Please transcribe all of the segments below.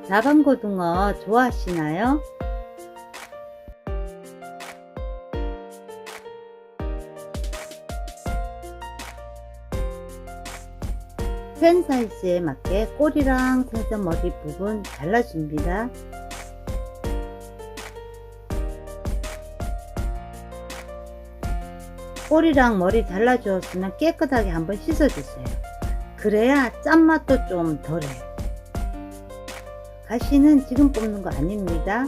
나방고등어 좋아하시나요? 팬 사이즈에 맞게 꼬리랑 생선 머리 부분 잘라줍니다. 꼬리랑 머리 잘라주었으면 깨끗하게 한번 씻어주세요. 그래야 짠맛도 좀 덜해요. 가시는 지금 뽑는 거 아닙니다.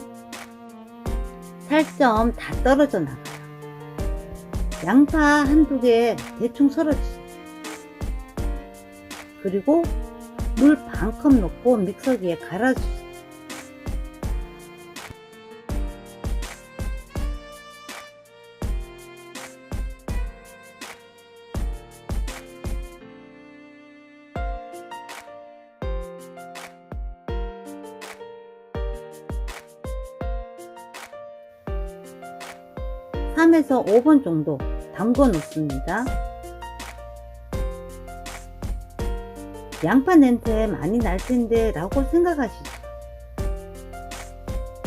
살점 다 떨어져 나가요. 양파 한두 개 대충 썰어주세요. 그리고 물 반 컵 넣고 믹서기에 갈아주세요. (3에서 5분) 정도 담궈 놓습니다. 양파 냄새 많이 날 텐데 라고 생각하시죠?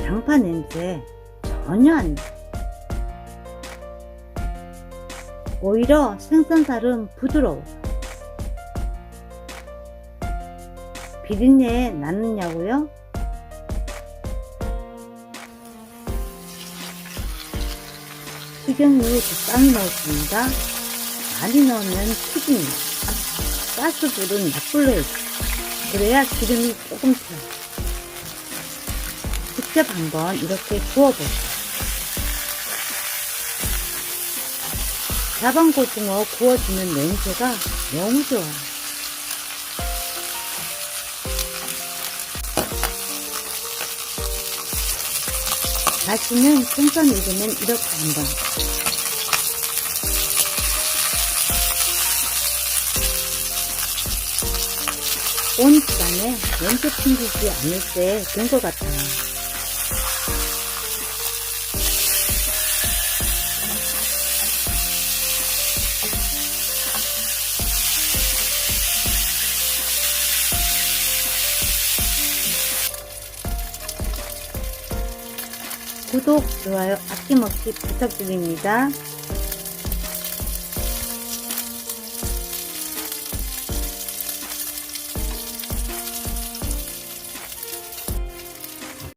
양파 냄새 전혀 안 나요. 오히려 생선살은 부드러워요. 비린내 나느냐고요? 식용유 적당 넣었습니다. 많이 넣으면 튀깁니다. 가스불은 약불로 해주세요. 그래야 기름이 조금 튀어요. 직접 한번 이렇게 구워보세요. 자반고등어 구워지는 냄새가 너무 좋아요. 다시는 생선 익으면 이렇게 한번 온 시간에 냄새 풍기지 않을 때 된 것 같아요. 구독, 좋아요 아낌없이 부탁드립니다.